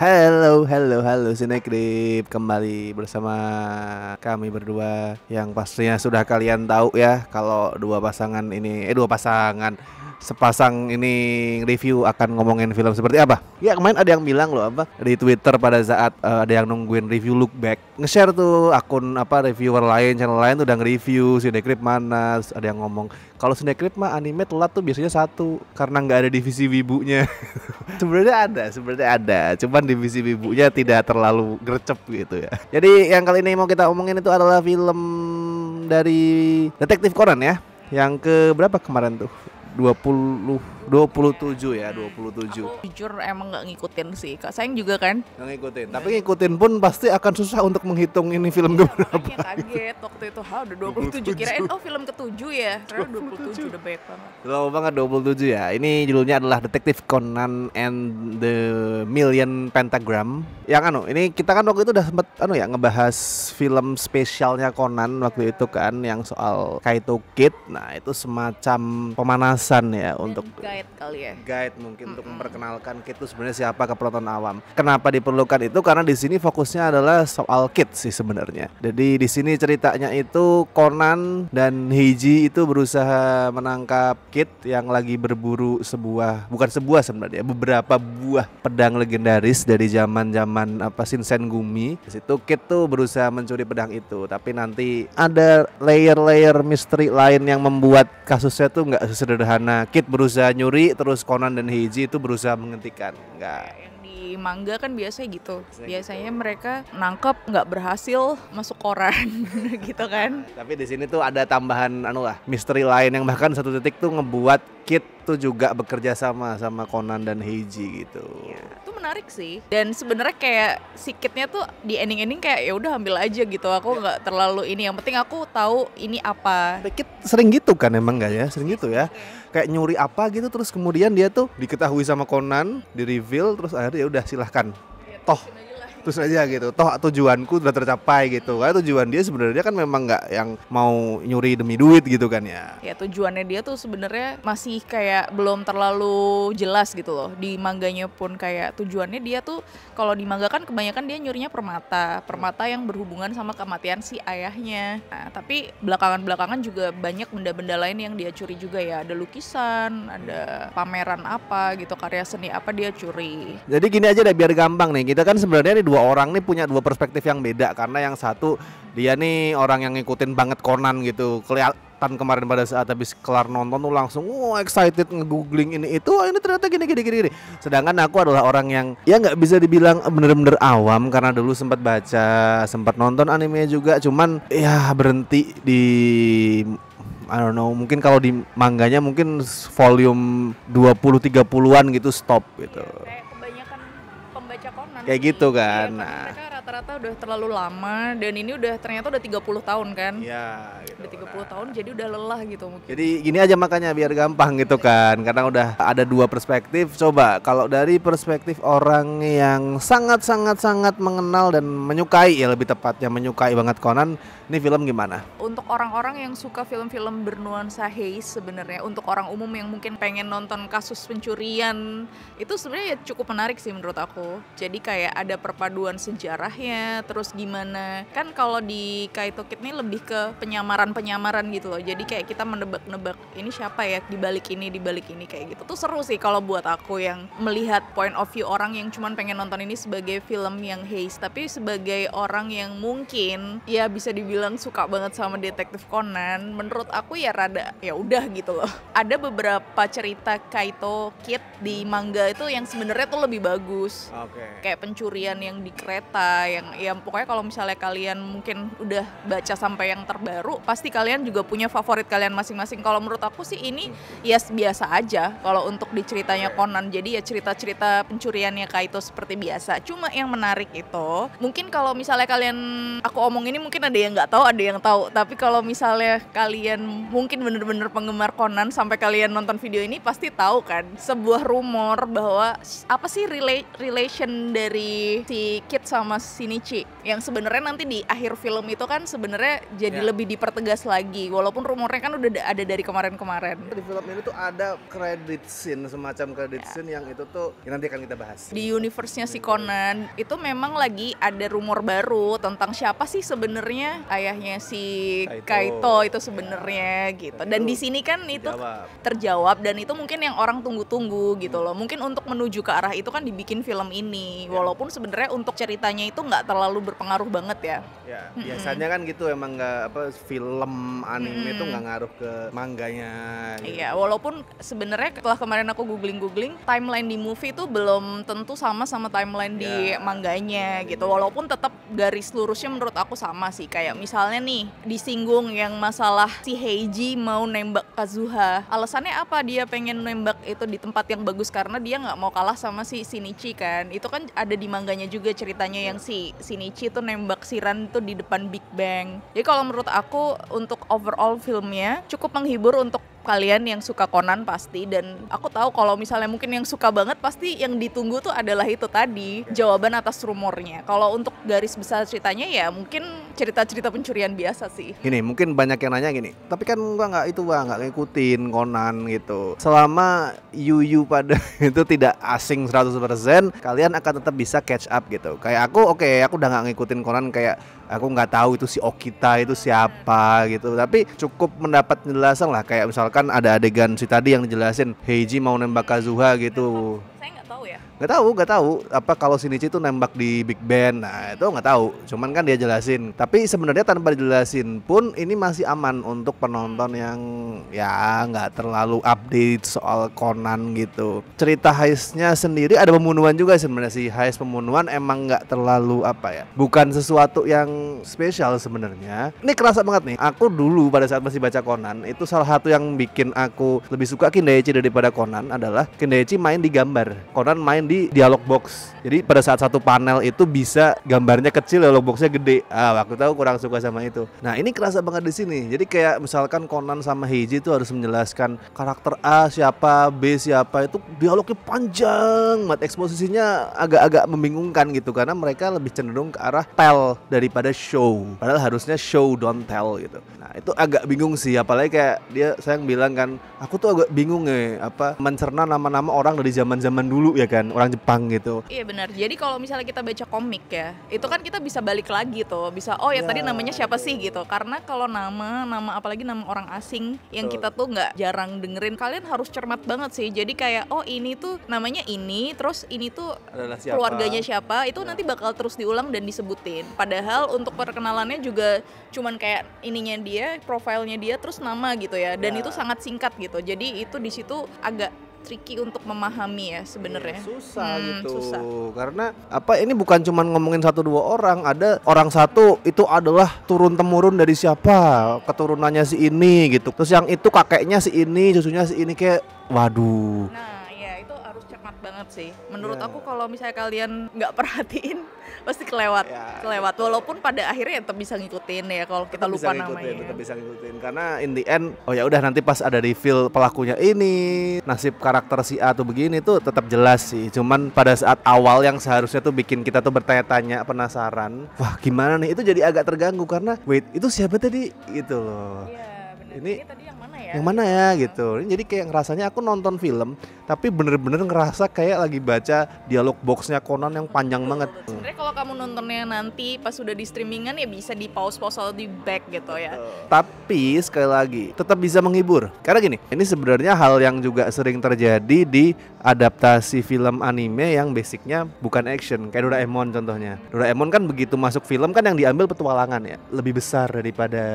Halo Sinekrip, kembali bersama kami berdua yang pastinya sudah kalian tahu ya kalau sepasang ini review akan ngomongin film seperti apa. Ya kemarin ada yang bilang loh apa di Twitter pada saat ada yang nungguin review look back, nge-share tuh akun reviewer lain, channel lain tuh udah nge-review Sinekrip mana. Terus ada yang ngomong kalau Sinekrip mah anime telat tuh biasanya satu karena nggak ada divisi wibunya. sebenarnya ada, cuman divisi wibunya tidak terlalu gercep gitu ya. Jadi yang kali ini mau kita omongin itu adalah film dari Detektif Conan ya. Yang ke berapa kemarin tuh? 27 ya, 27. Aku jujur emang nggak ngikutin sih, Kak Sayang juga kan? Nggak ngikutin, tapi ngikutin pun pasti akan susah untuk menghitung ini film keberapa. Makanya kaget waktu itu, udah 27, kirain film ke-7 ya, karena 27 udah banyak banget. Lama banget 27 ya. Ini judulnya adalah Detektif Conan and the Million Pentagram. Yang ini kita kan waktu itu udah sempet ngebahas film spesialnya Conan waktu itu kan, yang soal Kaito Kid. Nah, itu semacam pemanasan ya untuk guide kali ya. Guide mungkin untuk memperkenalkan Kid itu sebenarnya siapa ke penonton awam. Kenapa diperlukan itu? Karena di sini fokusnya adalah soal Kid sih sebenarnya. Jadi di sini ceritanya itu Conan dan Heiji itu berusaha menangkap Kid yang lagi berburu beberapa buah pedang legendaris dari zaman-zaman Shinsengumi. Di situ Kid tuh berusaha mencuri pedang itu, tapi nanti ada layer-layer misteri lain yang membuat kasusnya tuh nggak sesederhana Kid berusaha nyuri terus Conan dan Heiji itu berusaha menghentikan. Enggak. Yang di manga kan biasanya gitu. Biasanya mereka nangkep nggak berhasil masuk koran gitu kan. Tapi di sini tuh ada tambahan misteri lain yang bahkan satu titik tuh ngebuat Kid tuh juga bekerja sama Conan dan Heiji gitu. Ya, itu menarik sih. Dan sebenarnya kayak si Kidnya tuh di ending kayak ya udah ambil aja gitu. Aku nggak terlalu ini. Yang penting aku tahu ini apa. Kid sering gitu kan emang nggak ya? Sering gitu ya. Kayak nyuri apa gitu terus kemudian dia tuh diketahui sama Conan, di reveal terus akhirnya ya udah silahkan. Toh terus aja gitu, toh tujuanku udah tercapai gitu. Karena tujuan dia sebenarnya kan memang nggak yang mau nyuri demi duit gitu kan ya. Ya tujuannya dia tuh sebenarnya masih kayak belum terlalu jelas gitu loh. Di mangganya pun kayak tujuannya dia tuh kalau di manga kan kebanyakan dia nyurinya permata yang berhubungan sama kematian si ayahnya. Nah, tapi belakangan juga banyak benda-benda lain yang dia curi juga ya. Ada lukisan, ada pameran apa gitu, karya seni apa dia curi. Jadi gini aja deh biar gampang nih. Kita kan sebenarnya dua orang nih punya dua perspektif yang beda, karena yang satu dia nih orang yang ngikutin banget Conan gitu, kelihatan kemarin pada saat habis kelar nonton tuh langsung excited nge-googling ini itu, ini ternyata gini. Sedangkan aku adalah orang yang ya nggak bisa dibilang bener-bener awam karena dulu sempat baca, sempat nonton anime juga, cuman ya berhenti di I don't know, mungkin kalau di mangganya mungkin volume 20-30an gitu stop gitu. Kayak kebanyakan pembaca Conan Kayak sih. gitu kan. Iya, nah, mereka rata-rata udah terlalu lama dan ini ternyata udah 30 tahun kan. Iya gitu. Udah 30 tahun jadi udah lelah gitu mungkin. Jadi gini aja makanya biar gampang gitu kan, karena udah ada dua perspektif. Coba kalau dari perspektif orang yang sangat mengenal dan menyukai, ya lebih tepatnya menyukai banget Conan, ini film gimana? Untuk orang-orang yang suka film-film bernuansa heist sebenarnya, untuk orang umum yang mungkin pengen nonton kasus pencurian, itu sebenarnya ya cukup menarik sih menurut aku. Jadi kayak ada perpaduan sejarahnya, terus gimana, kan kalau di Kaito Kid ini lebih ke penyamaran gitu loh. Jadi kayak kita menebak-nebak ini siapa ya di balik ini kayak gitu. Tuh seru sih kalau buat aku yang melihat point of view orang yang cuman pengen nonton ini sebagai film yang heist, tapi sebagai orang yang mungkin ya bisa dibilang suka banget sama Detektif Conan, menurut aku ya rada ya udah gitu loh. Ada beberapa cerita Kaito Kid di manga itu yang sebenarnya tuh lebih bagus. Kayak pencurian yang di kereta, yang ya pokoknya kalau misalnya kalian mungkin udah baca sampai yang terbaru, pasti kalian juga punya favorit kalian masing-masing. Kalau menurut aku sih ini ya biasa aja kalau untuk di ceritanya Conan. Jadi ya cerita-cerita pencuriannya Kaito seperti biasa. Cuma yang menarik itu, mungkin kalau misalnya kalian, aku omong ini mungkin ada yang nggak tahu, ada yang tahu. Tapi kalau misalnya kalian mungkin bener-bener penggemar Conan sampai kalian nonton video ini pasti tahu kan sebuah rumor bahwa apa sih relation dari dari si Kid sama Shinichi yang sebenarnya nanti di akhir film itu kan sebenarnya jadi lebih dipertegas lagi walaupun rumornya kan udah ada dari kemarin-kemarin. Di film ini tuh ada credit scene, semacam credit scene yang itu tuh yang nanti akan kita bahas. Di universe-nya si Conan itu memang lagi ada rumor baru tentang siapa sih sebenarnya ayahnya si Kaito itu sebenarnya gitu. Dan di sini kan itu terjawab dan itu mungkin yang orang tunggu-tunggu gitu loh. Mungkin untuk menuju ke arah itu kan dibikin film ini. Walaupun sebenarnya untuk ceritanya itu nggak terlalu berpengaruh banget ya. Ya, biasanya kan gitu emang nggak film anime itu nggak ngaruh ke mangganya. Gitu. Iya, walaupun sebenarnya setelah kemarin aku googling timeline di movie itu belum tentu sama timeline di mangganya gitu. Walaupun tetap garis lurusnya menurut aku sama sih. Kayak misalnya nih disinggung yang masalah si Heiji mau nembak Kazuha. Alasannya apa dia pengen nembak itu di tempat yang bagus karena dia nggak mau kalah sama si Shinichi kan. Itu kan ada di mangganya juga ceritanya yang si Shinichi tuh nembak si Ran tuh di depan Big Bang. Jadi kalau menurut aku untuk overall filmnya cukup menghibur untuk kalian yang suka Conan pasti, dan aku tahu kalau misalnya mungkin yang suka banget pasti yang ditunggu tuh adalah itu tadi jawaban atas rumornya. Kalau untuk garis besar ceritanya ya mungkin cerita-cerita pencurian biasa sih. Gini, mungkin banyak yang nanya gini, tapi kan gua nggak ngikutin Conan gitu. Selama Yuyu pada itu tidak asing 100%, kalian akan tetap bisa catch up gitu. Kayak aku aku udah nggak ngikutin Conan, kayak aku nggak tahu itu si Okita itu siapa gitu, tapi cukup mendapat penjelasan lah. Kayak misalkan ada adegan si tadi yang dijelasin Heiji mau nembak Kazuha gitu. Saya nggak tahu ya. Nggak tahu apa kalau Shinichi itu nembak di Big Bang. Nah itu nggak tahu, cuman kan dia jelasin. Tapi sebenarnya tanpa dijelasin pun ini masih aman untuk penonton yang ya nggak terlalu update soal Conan gitu. Cerita heistnya sendiri ada pembunuhan juga sebenarnya. Si heist pembunuhan emang nggak terlalu bukan sesuatu yang spesial sebenarnya. Ini kerasa banget nih, aku dulu pada saat masih baca Conan itu salah satu yang bikin aku lebih suka Kindaichi daripada Conan adalah Kindaichi main di gambar, Conan main di dialog box. Jadi pada saat satu panel itu bisa gambarnya kecil, dialog boxnya gede. Aku tahu kurang suka sama itu. Nah ini kerasa banget di sini. Jadi kayak misalkan Conan sama Heiji itu harus menjelaskan karakter A siapa, B siapa, itu dialognya panjang banget, eksposisinya agak-agak membingungkan gitu karena mereka lebih cenderung ke arah tell daripada show. Padahal harusnya show don't tell gitu. Nah itu agak bingung sih, apalagi kayak saya bilang kan, aku tuh agak bingung mencerna nama-nama orang dari zaman-zaman dulu ya kan, orang Jepang gitu. Iya benar. Jadi kalau misalnya kita baca komik ya, itu kan kita bisa balik lagi tuh, bisa tadi namanya siapa sih gitu. Karena kalau nama apalagi nama orang asing yang kita tuh nggak jarang dengerin, kalian harus cermat banget sih. Jadi kayak ini tuh namanya ini, terus ini tuh keluarganya siapa, itu nanti bakal terus diulang dan disebutin. Padahal untuk perkenalannya juga cuman kayak ininya dia, profilnya dia, terus nama gitu ya. Dan itu sangat singkat gitu. Jadi itu di situ agak tricky untuk memahami ya sebenarnya. Susah gitu. Susah. Karena ini bukan cuma ngomongin 1-2 orang, ada orang satu itu adalah turun temurun dari siapa, keturunannya si ini gitu. Terus yang itu kakeknya si ini, cucunya si ini, kayak waduh. Nah, ya itu harus cermat banget sih. Menurut aku kalau misalnya kalian nggak perhatiin pasti kelewat. Walaupun pada akhirnya tetap bisa ngikutin ya kalau kita lupa namanya. Tetap bisa ngikutin karena in the end ya udah nanti pas ada reveal pelakunya ini, nasib karakter si A tuh begini tuh tetap jelas sih. Cuman pada saat awal yang seharusnya tuh bikin kita tuh bertanya-tanya, penasaran, wah gimana nih, itu jadi agak terganggu karena wait, itu siapa tadi gitu loh. Iya, benar. Ini tadi yang mana ya? Yang mana ya gitu. Ini jadi kayak ngerasanya aku nonton film tapi bener-bener ngerasa kayak lagi baca dialog boxnya Conan yang panjang banget. Sebenarnya kalau kamu nontonnya nanti pas sudah di streamingan ya bisa di pause atau di back gitu ya. Tapi sekali lagi tetap bisa menghibur. Karena gini, ini sebenarnya hal yang juga sering terjadi di adaptasi film anime yang basicnya bukan action. Kayak Doraemon contohnya. Doraemon kan begitu masuk film kan yang diambil petualangan ya, lebih besar daripada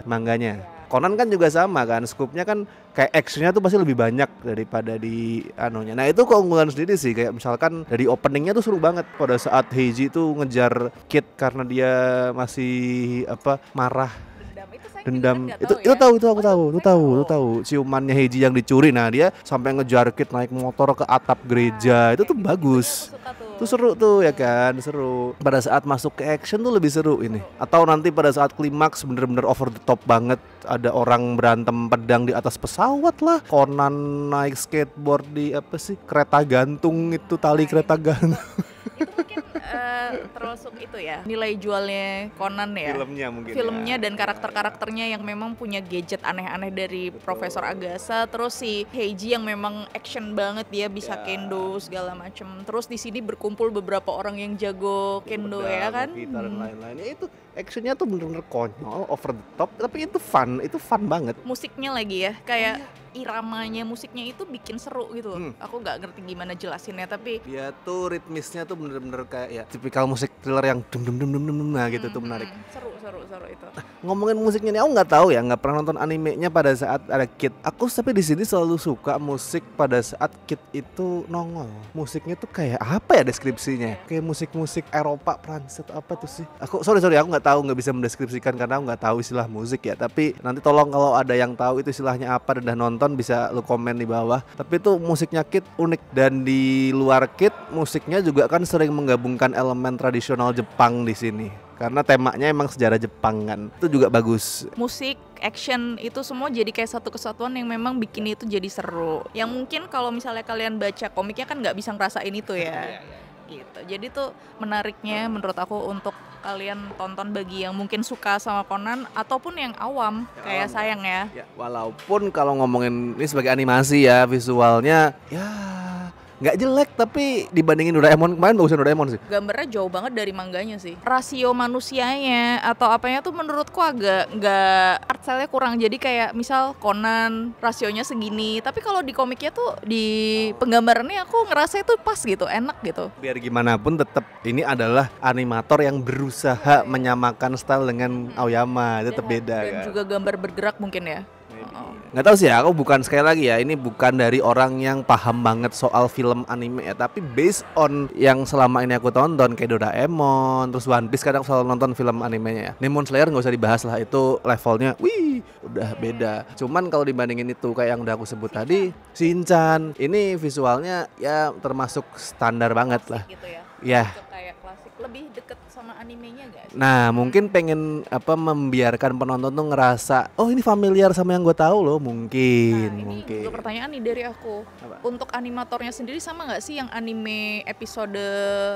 manganya. Conan kan juga sama kan, skupnya kan kayak actionnya tuh pasti lebih banyak daripada di anunya. Nah itu keunggulan sendiri sih, kayak misalkan dari openingnya tuh seru banget pada saat Heiji tuh ngejar Kid karena dia masih marah. Dendam itu aku tahu ciumannya Heiji yang dicuri. Nah dia sampai ngejar Kid naik motor ke atap gereja. Itu tuh bagus. Itu seru tuh ya kan, seru. Pada saat masuk ke action tuh lebih seru ini. Atau nanti pada saat klimaks bener-bener over the top banget, ada orang berantem pedang di atas pesawat lah, Conan naik skateboard di kereta gantung, itu tali kereta gantung. Itu mungkin termasuk itu ya nilai jualnya Conan ya. Filmnya dan karakter-karakternya yang memang punya gadget aneh-aneh dari Profesor Agatha. Terus si Heiji yang memang action banget, dia bisa kendo segala macem. Terus di sini berkumpul beberapa orang yang jago kendo ya kan. Kita dan lain-lain. Ya itu actionnya tuh bener-bener konyol, over the top, tapi itu fun banget. Musiknya lagi ya, kayak iramanya musiknya itu bikin seru gitu loh. Aku nggak ngerti gimana jelasinnya, tapi ya tuh ritmisnya tuh bener-bener kayak ya tipikal musik thriller yang dum dum dum dum dum nah gitu tuh menarik. Seru itu. Ngomongin musiknya nih, aku nggak tahu ya, nggak pernah nonton animenya pada saat ada Kid. Aku tapi di sini selalu suka musik pada saat Kid itu nongol. Musiknya tuh kayak apa ya deskripsinya? Kayak musik-musik Eropa, Prancis atau apa tuh sih? Aku sorry aku nggak tahu, nggak bisa mendeskripsikan karena aku nggak tahu istilah musik ya. Tapi nanti tolong kalau ada yang tahu itu istilahnya apa dan udah nonton bisa lu komen di bawah. Tapi itu musiknya Kid unik, dan di luar Kid musiknya juga kan sering menggabungkan elemen tradisional Jepang di sini. Karena temanya emang sejarah Jepang kan. Itu juga bagus. Musik, action itu semua jadi kayak satu kesatuan yang memang bikin itu jadi seru. Yang mungkin kalau misalnya kalian baca komiknya kan nggak bisa ngerasain itu ya. Gitu. Jadi tuh menariknya menurut aku untuk kalian tonton bagi yang mungkin suka sama Conan ataupun yang awam kayak sayang ya. Walaupun kalau ngomongin ini sebagai animasi ya, visualnya ya nggak jelek, tapi dibandingin Doraemon kemarin bagusan Doraemon sih. Gambarnya jauh banget dari mangganya sih. Rasio manusianya atau apanya tuh menurutku agak nggak, art style-nya kurang. Jadi kayak misal Conan rasionya segini, tapi kalau di komiknya tuh di penggambarannya aku ngerasa itu pas gitu, enak gitu. Biar gimana pun tetap ini adalah animator yang berusaha menyamakan style dengan Aoyama, tetap beda dan kan. juga gambar bergerak mungkin ya. Nggak tahu sih ya, aku bukan, sekali lagi ya, ini bukan dari orang yang paham banget soal film anime ya, tapi based on yang selama ini aku tonton kayak Doraemon, terus One Piece, kadang selalu nonton film animenya ya. Demon Slayer nggak usah dibahas lah, itu levelnya udah beda. Cuman kalau dibandingin itu kayak yang udah aku sebut tadi, Shinchan, ini visualnya ya termasuk standar banget lah. Gitu ya. Ya. Kayak klasik, lebih deket sama animenya guys. Nah, mungkin pengen membiarkan penonton tuh ngerasa, oh ini familiar sama yang gue tahu loh, mungkin. Ini juga pertanyaan nih dari aku. Untuk animatornya sendiri sama nggak sih yang anime episode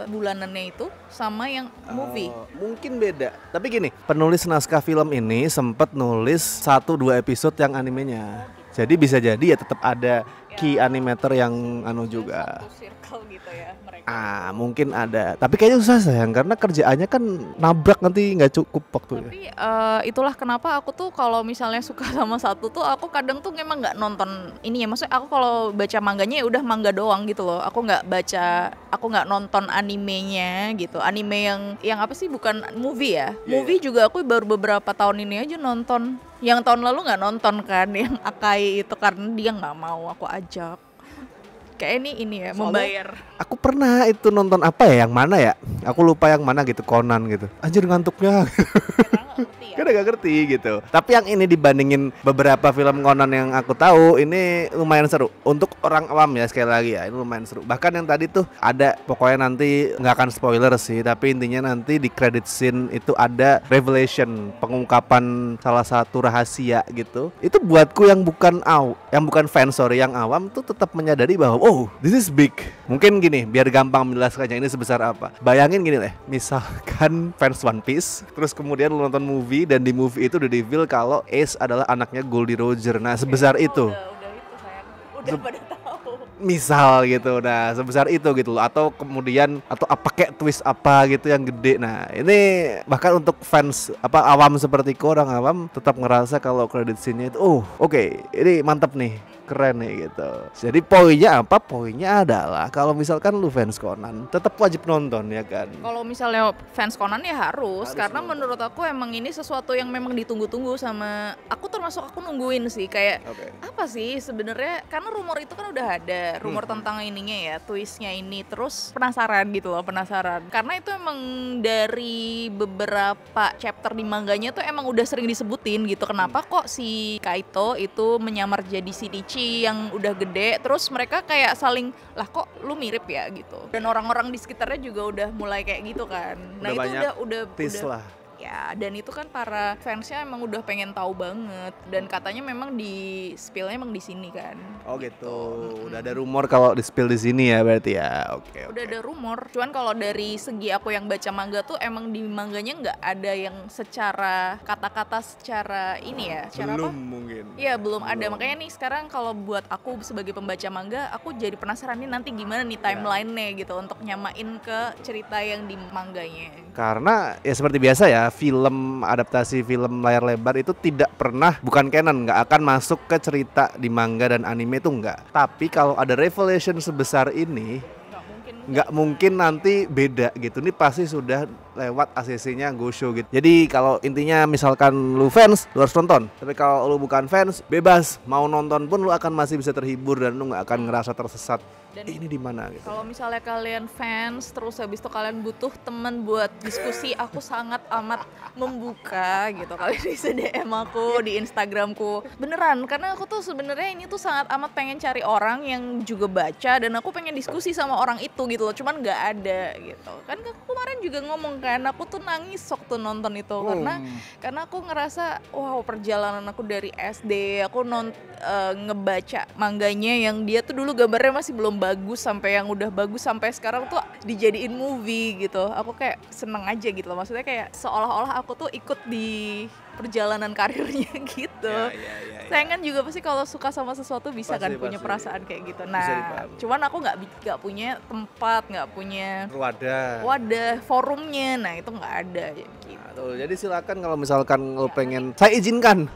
bulanannya itu sama yang movie? Mungkin beda. Tapi gini, penulis naskah film ini sempat nulis 1-2 episode yang animenya. Jadi bisa jadi ya tetap ada key animator yang juga. Satu circle gitu ya mereka. Mungkin ada. Tapi kayaknya susah sayang, karena kerjaannya kan nabrak, nanti nggak cukup waktunya. Tapi itulah kenapa aku tuh kalau misalnya suka sama satu tuh aku kadang tuh memang nggak nonton ini ya. Maksudnya aku kalau baca mangganya ya udah manga doang gitu loh. Aku nggak nonton animenya gitu. Anime yang apa sih, bukan movie ya. Movie juga aku baru beberapa tahun ini aja nonton. Yang tahun lalu nggak nonton kan yang Akai itu karena dia nggak mau aku ajak. Kayak ini ya, soalnya membayar. Aku pernah itu nonton apa ya, yang mana ya? Aku lupa yang mana gitu, Conan gitu. Anjir ngantuknya. Karena gak ngerti gitu. Tapi yang ini dibandingin beberapa film Conan yang aku tahu, ini lumayan seru. Untuk orang awam ya, sekali lagi ya, ini lumayan seru. Bahkan yang tadi tuh ada, pokoknya nanti gak akan spoiler sih, tapi intinya nanti di credit scene itu ada revelation, pengungkapan salah satu rahasia gitu. Itu buatku yang bukan fans, yang awam tuh tetap menyadari bahwa oh, this is big. Mungkin gini, biar gampang menjelaskannya ini sebesar apa. Bayangin gini deh, misalkan fans One Piece, terus kemudian lu nonton movie, dan di movie itu udah reveal kalau Ace adalah anaknya Goldie Roger. Nah, sebesar itu. Udah itu sayang. Udah pada tahu. Misal gitu, nah sebesar itu gitu loh. Atau kemudian pakai twist apa gitu yang gede. Nah, ini bahkan untuk fans awam sepertiku, orang awam tetap ngerasa kalau credit scene-nya itu oke, ini mantap nih, keren nih gitu. Jadi poinnya adalah kalau misalkan lu fans Conan tetap wajib nonton ya kan. Kalau misalnya fans Conan ya harus karena nonton. Menurut aku emang ini sesuatu yang memang ditunggu-tunggu sama aku, termasuk aku nungguin sih kayak apa sih sebenarnya, karena rumor itu kan udah ada rumor tentang ininya ya, twistnya ini, terus penasaran gitu loh, karena itu emang dari beberapa chapter di mangganya tuh emang udah sering disebutin gitu, kenapa kok si Kaito itu menyamar jadi Shinichi yang udah gede, terus mereka kayak saling, lah kok lu mirip ya gitu, dan orang-orang di sekitarnya juga udah mulai kayak gitu kan. Nah udah itu udah tis lah. Ya, dan itu kan para fansnya emang udah pengen tahu banget, dan katanya memang di spillnya emang di sini kan. Oh gitu. Udah ada rumor kalau di spill di sini ya berarti ya. Oke. Udah ada rumor. Cuman kalau dari segi aku yang baca manga tuh emang di mangganya nggak ada yang secara kata-kata secara ini ya. Secara Belum apa? mungkin. Iya belum ada. Makanya nih sekarang kalau buat aku sebagai pembaca manga, aku jadi penasaran nih nanti gimana nih timeline-nya gitu untuk nyamain ke cerita yang di mangganya. Karena ya seperti biasa ya, film adaptasi film layar lebar itu tidak pernah, bukan canon, nggak akan masuk ke cerita di manga dan anime itu nggak. Tapi kalau ada revelation sebesar ini, nggak mungkin nanti beda gitu. Ini pasti sudah lewat ACC-nya Gosho gitu. Jadi kalau intinya misalkan lu fans, lu harus nonton. Tapi kalau lu bukan fans, bebas mau nonton pun lu akan masih bisa terhibur dan lu nggak akan ngerasa tersesat. Dan ini di mana gitu. Kalau misalnya kalian fans terus habis itu kalian butuh teman buat diskusi, aku sangat amat membuka gitu. Kalian bisa DM aku di Instagramku. Beneran, karena aku tuh sebenarnya ini tuh sangat amat pengen cari orang yang juga baca dan aku pengen diskusi sama orang itu gitu loh. Cuman nggak ada gitu. Kan aku kemarin juga ngomong kan, aku tuh nangis waktu nonton itu karena aku ngerasa wow, perjalanan aku dari SD aku ngebaca mangganya yang dia tuh dulu gambarnya masih belum bagus sampai yang udah bagus sampai sekarang tuh dijadiin movie gitu. Aku kayak seneng aja gitu loh. Maksudnya kayak seolah-olah aku tuh ikut di perjalanan karirnya gitu. Saya kan juga pasti kalau suka sama sesuatu bisa kan punya perasaan kayak gitu. Nah, cuman aku nggak punya tempat, nggak punya wadah forumnya. Nah itu nggak ada ya, gitu. Jadi silakan kalau misalkan lo pengen, saya izinkan.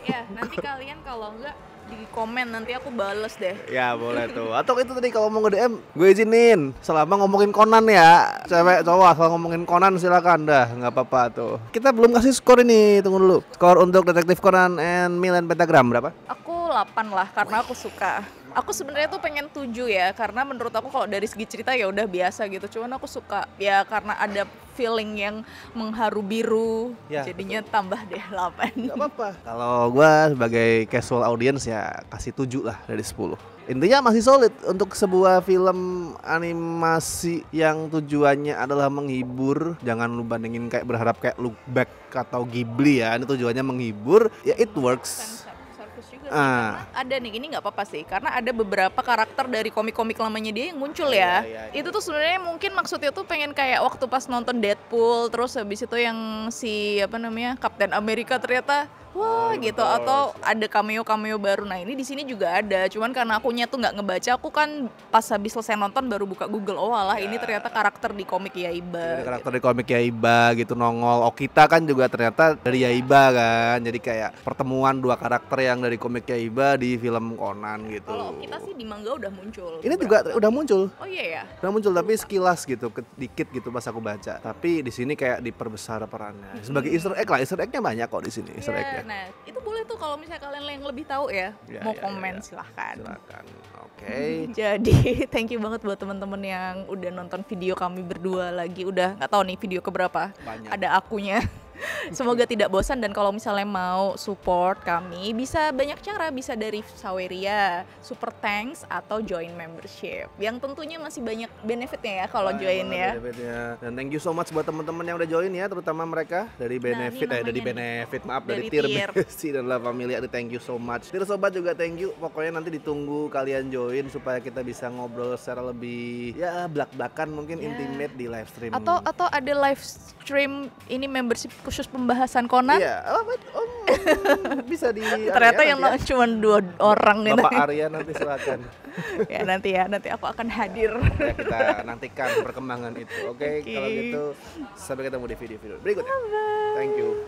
Ya nanti kalian kalau nggak di komen nanti aku bales deh. Ya boleh tuh. Atau itu tadi kalau mau nge-DM gue izinin selama ngomongin Conan ya. Cewek cowok asal ngomongin Conan silakan dah, nggak apa-apa tuh. Kita belum kasih skor ini, tunggu dulu. Skor untuk Detektif Conan and Milan Pentagram berapa? Aku 8 lah karena aku suka. Aku sebenarnya tuh pengen 7 ya, karena menurut aku kalau dari segi cerita ya udah biasa gitu. Cuman aku suka ya karena ada feeling yang mengharu biru, ya, jadinya betul. Tambah deh 8. Gak apa-apa. Kalau gue sebagai casual audience ya kasih 7 lah dari 10. Intinya masih solid untuk sebuah film animasi yang tujuannya adalah menghibur. Jangan lu bandingin kayak berharap kayak Look Back atau Ghibli ya. Ini tujuannya menghibur, ya it works. Karena ada nih, ini nggak apa-apa sih, karena ada beberapa karakter dari komik-komik lamanya dia yang muncul ya. Itu tuh sebenarnya mungkin maksudnya tuh pengen kayak waktu pas nonton Deadpool, terus habis itu yang si apa namanya Captain America ternyata wah gitu, atau ada cameo baru. Nah ini di sini juga ada, cuman karena akunya tuh nggak ngebaca, aku kan pas habis selesai nonton baru buka Google, oh alah ini ternyata karakter di komik Yaiba. Karakter di komik Yaiba gitu nongol. Okita kan juga ternyata dari Yaiba kan, jadi kayak pertemuan dua karakter yang dari komik Yaiba di film Conan gitu. Kalau Okita sih di manga udah muncul. Ini juga udah muncul. Oh iya ya. Udah muncul tapi sekilas gitu, dikit gitu pas aku baca. Tapi di sini kayak diperbesar perannya. Sebagai Easter egg lah, Easter egg-nya banyak kok di sini, Easter egg-nya. Nah, itu boleh tuh kalau misalnya kalian yang lebih tahu ya mau komen silahkan. Oke. Jadi thank you banget buat teman-teman yang udah nonton video kami berdua lagi. Udah nggak tahu nih video keberapa. Banyak. Ada akunya. Semoga tidak bosan, dan kalau misalnya mau support kami bisa banyak cara, bisa dari Saweria, Super Thanks, atau join membership yang tentunya masih banyak benefitnya ya kalau join ya. Dan thank you so much buat teman-teman yang udah join ya, terutama mereka dari benefit dari tier Besti dan La Familia. Thank you so much. Tier sobat juga thank you. Pokoknya nanti ditunggu kalian join supaya kita bisa ngobrol secara lebih ya blak-blakan mungkin intimate di live stream. Atau ada live stream ini membership khusus pembahasan Conan. Iya, bisa di ternyata yang cuma 2 orang nih. Bapak Arya nanti silakan. nanti aku akan hadir. Ya, kita nantikan perkembangan itu. Oke. Kalau gitu sampai ketemu di video-video berikutnya. Thank you.